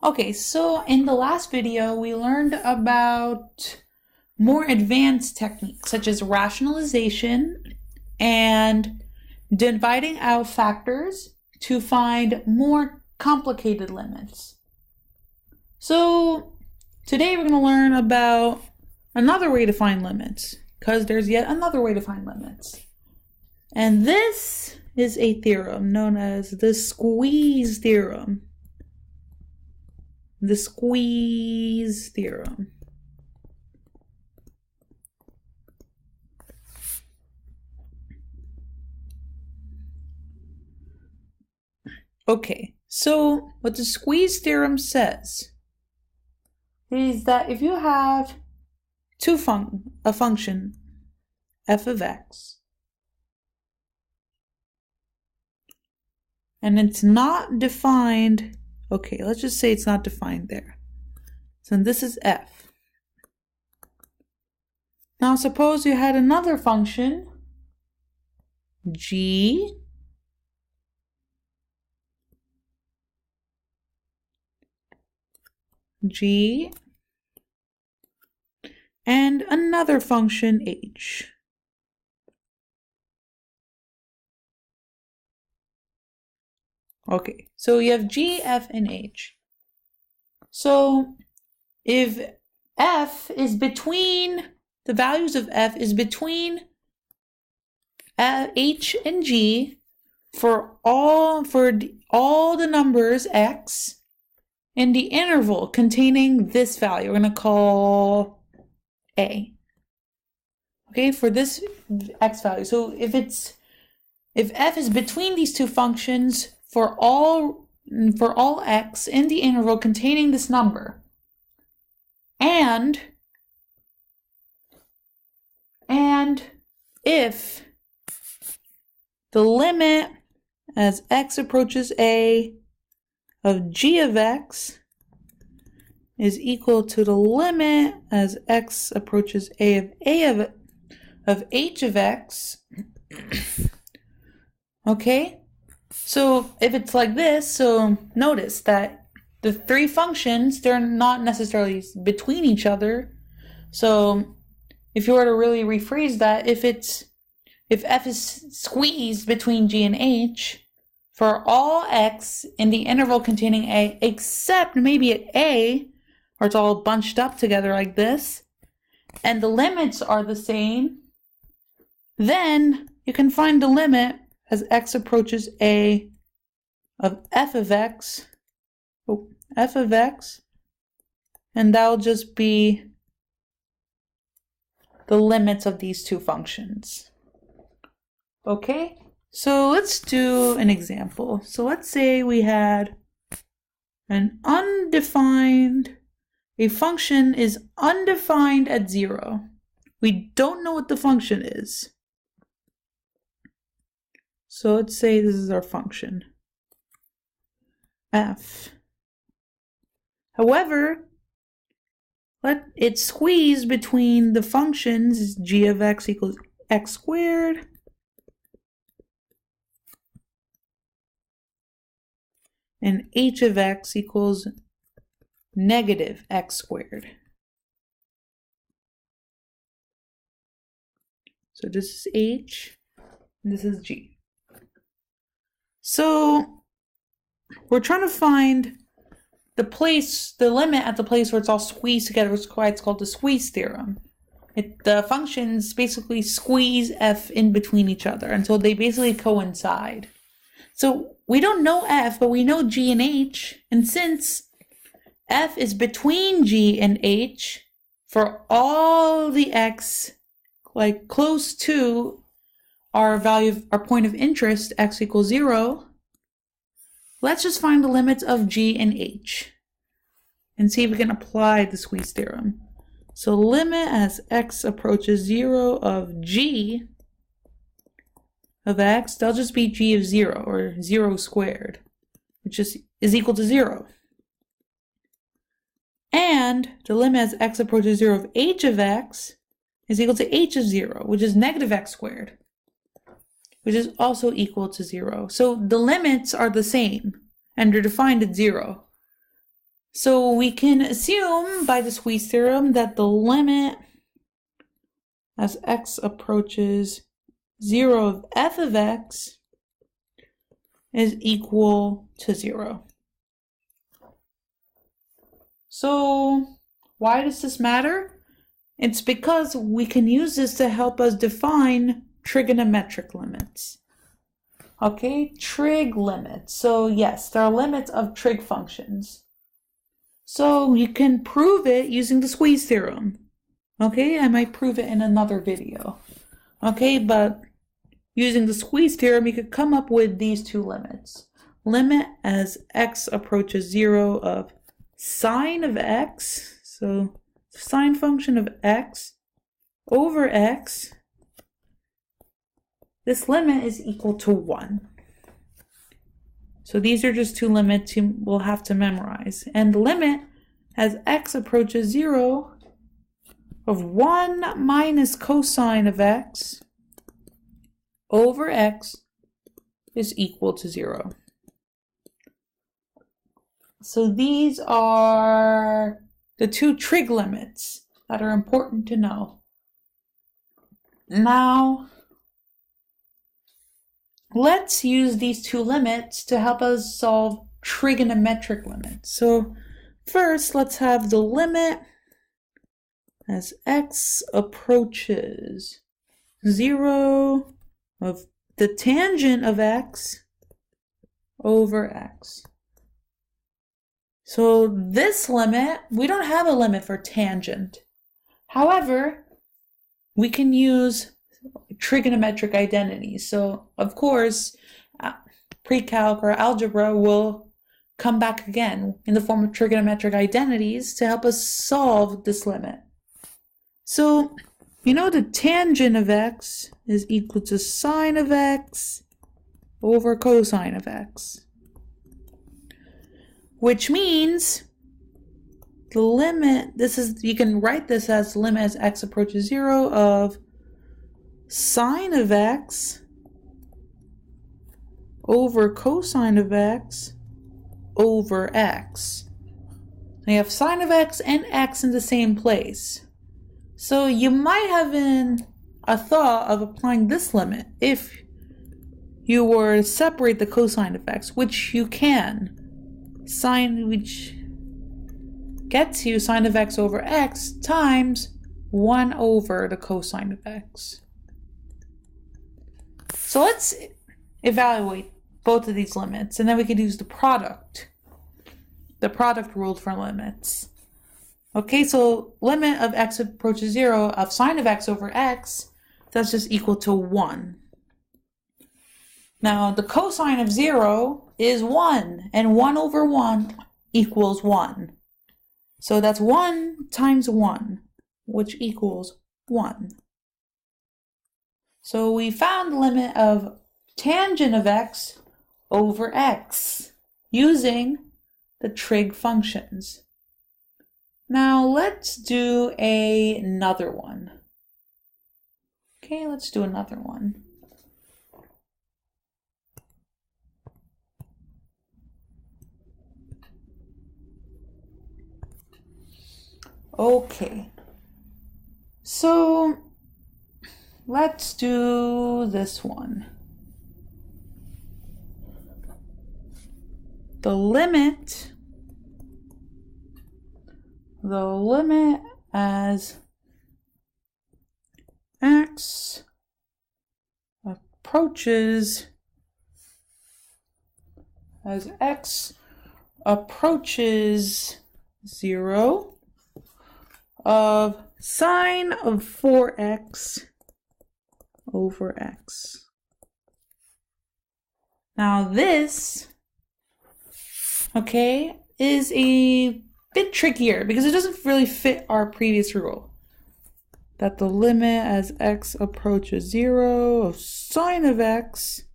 Okay, so in the last video, we learned about more advanced techniques such as rationalization and dividing out factors to find more complicated limits. So today we're going to learn about another way to find limits, because there's yet another way to find limits. And this is a theorem known as the Squeeze Theorem. The Squeeze Theorem. Okay, so what the Squeeze Theorem says is that if you have a function f of x, and it's not defined, okay, let's just say it's not defined there. So this is f. Now suppose you had another function, g, and another function h. Okay, so you have g, f, and h. So if f is between, the values of f is between h and g for all the numbers x in the interval containing this value, we're going to call a. Okay, for this x value. So if f is between these two functions for all x in the interval containing this number, and if the limit as x approaches a of g of x is equal to the limit as x approaches a of h of x. Okay, so if it's like this, so notice that the three functions, they're not necessarily between each other. So if you were to really rephrase that, if f is squeezed between g and h for all x in the interval containing a, except maybe at a, or it's all bunched up together like this, and the limits are the same, then you can find the limit as x approaches a of f of x, and that'll just be the limits of these two functions. Okay, so let's do an example. So let's say we had a function is undefined at 0. We don't know what the function is. So let's say this is our function, f. However, it's squeezed between the functions g of x equals x squared and h of x equals negative x squared. So this is h, and this is g. So we're trying to find the limit at the place where it's all squeezed together, which is why it's called the Squeeze Theorem. The functions basically squeeze f in between each other until they basically coincide. So we don't know f, but we know g and h, and since f is between g and h for all the x like close to our point of interest, x equals 0, let's just find the limits of g and h and see if we can apply the Squeeze Theorem. So limit as x approaches 0 of g of x, that'll just be g of 0, or 0 squared, which is equal to 0. And the limit as x approaches 0 of h of x is equal to h of 0, which is negative x squared, which is also equal to 0. So the limits are the same, and they're defined at 0. So we can assume by the Squeeze theorem that the limit as x approaches 0 of f of x is equal to 0. So why does this matter? It's because we can use this to help us define trigonometric limits. Okay, trig limits. So yes, there are limits of trig functions. So you can prove it using the Squeeze theorem. Okay, I might prove it in another video. Okay, but using the Squeeze theorem, you could come up with these two limits. Limit as x approaches 0 of sine of x, so sine function of x over x, this limit is equal to 1. So these are just two limits you will have to memorize. And the limit as x approaches 0 of 1 minus cosine of x over x is equal to 0. So these are the two trig limits that are important to know. Now, let's use these two limits to help us solve trigonometric limits. So first, let's have the limit as x approaches 0 of the tangent of x over x. So this limit, we don't have a limit for tangent. However, we can use trigonometric identities. So of course, pre-calc or algebra will come back again in the form of trigonometric identities to help us solve this limit. So, you know, the tangent of x is equal to sine of x over cosine of x. Which means the limit, you can write this as the limit as x approaches 0 of sine of x over cosine of x over x. Now you have sine of x and x in the same place. So you might have a thought of applying this limit if you were to separate the cosine of x, which you can. Sine, which gets you sine of x over x times 1 over the cosine of x. So let's evaluate both of these limits, and then we could use the product rule for limits. Okay, so limit of x approaches 0 of sine of x over x, that's just equal to 1. Now, the cosine of 0 is 1, and 1 over 1 equals 1. So that's 1 times 1, which equals 1. So we found the limit of tangent of x over x using the trig functions. Now let's do another one. Okay, let's do another one. Okay, so let's do this one. The limit as x approaches 0 of sine of 4x over x. Now this, okay, is a bit trickier because it doesn't really fit our previous rule. That the limit as x approaches 0 of sine of x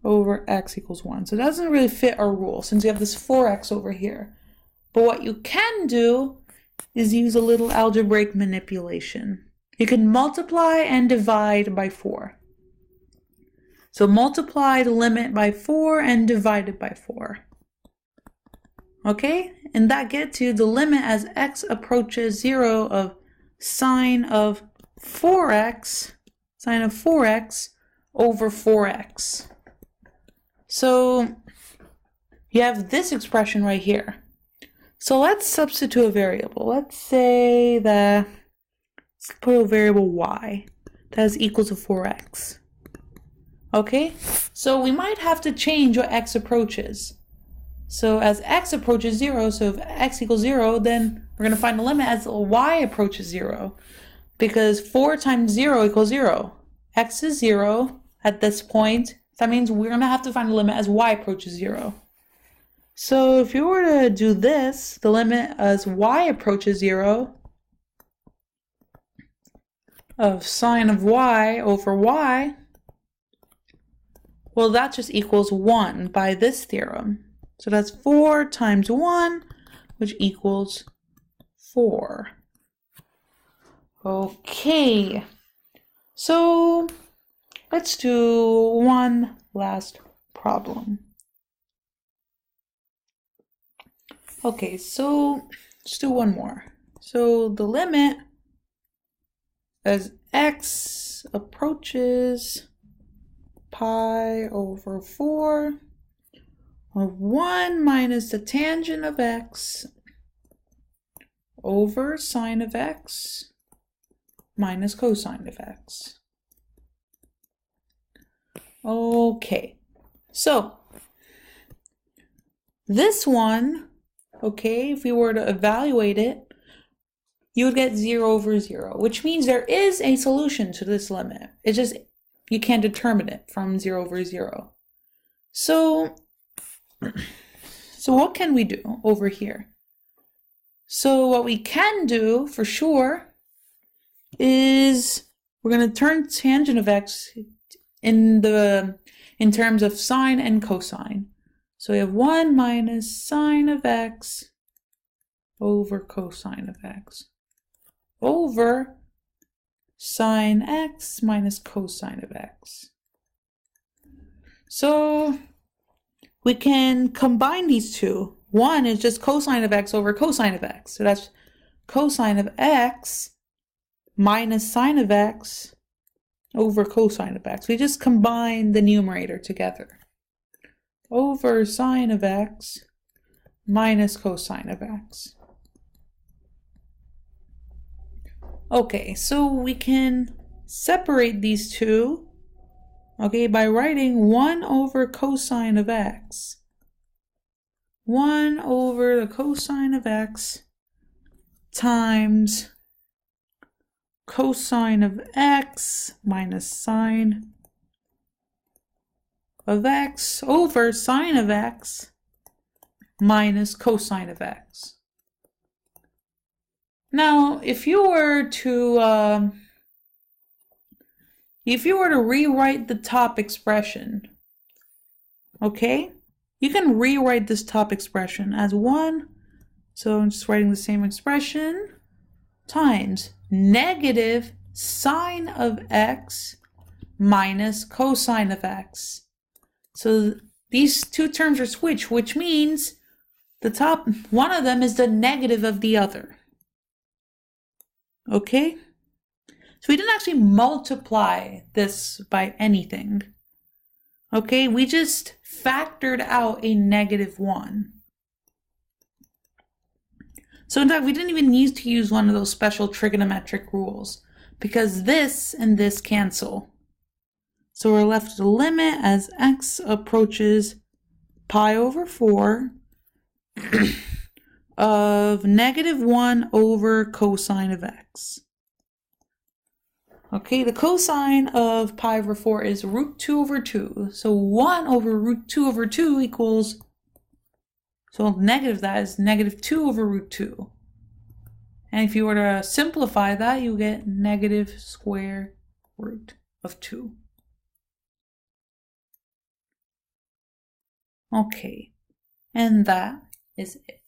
over x equals 1. So it doesn't really fit our rule since we have this 4x over here. But what you can do is use a little algebraic manipulation. You can multiply and divide by 4. So multiply the limit by 4 and divide it by 4. Okay, and that gets you the limit as x approaches 0 of sine of 4x over 4x. So you have this expression right here. So let's substitute a variable. Let's say that, let's put a variable y that is equal to 4x. Okay, so we might have to change what x approaches. So as x approaches 0, so if x equals 0, then we're going to find the limit as y approaches 0. Because 4 times 0 equals 0. X is 0 at this point. That means we're going to have to find the limit as y approaches 0. So if you were to do this, the limit as y approaches 0 of sine of y over y, well, that just equals 1 by this theorem. So that's 4 times 1, which equals 4. Okay, so let's do one last problem. Okay, so let's do one more. So the limit as x approaches pi over 4 of 1 minus the tangent of x over sine of x minus cosine of x. Okay, so this one, okay, if we were to evaluate it, you would get 0 over 0, which means there is a solution to this limit. It's just you can't determine it from 0 over 0. So what can we do over here? So what we can do for sure is we're going to turn tangent of x in terms of sine and cosine. So we have 1 minus sine of x over cosine of x over sine x minus cosine of x. So we can combine these two. One is just cosine of x over cosine of x. So that's cosine of x minus sine of x over cosine of x. We just combine the numerator together. Over sine of x minus cosine of x. Okay, so we can separate these two, okay, by writing 1 over cosine of x. 1 over the cosine of x times cosine of x minus sine of x over sine of x minus cosine of x. Now, if you were to rewrite the top expression, okay, you can rewrite this top expression as 1, so I'm just writing the same expression, times negative sine of x minus cosine of x. So these two terms are switched, which means the top, one of them is the negative of the other. Okay? So we didn't actually multiply this by anything. Okay, we just factored out a -1. So in fact, we didn't even need to use one of those special trigonometric rules because this and this cancel. So we're left with the limit as x approaches pi over 4 of -1 over cosine of x. Okay, the cosine of pi over 4 is root 2 over 2. So 1 over root 2 over 2 equals, so negative that is -2 over root 2. And if you were to simplify that, you get negative square root of 2. Okay, and that is it.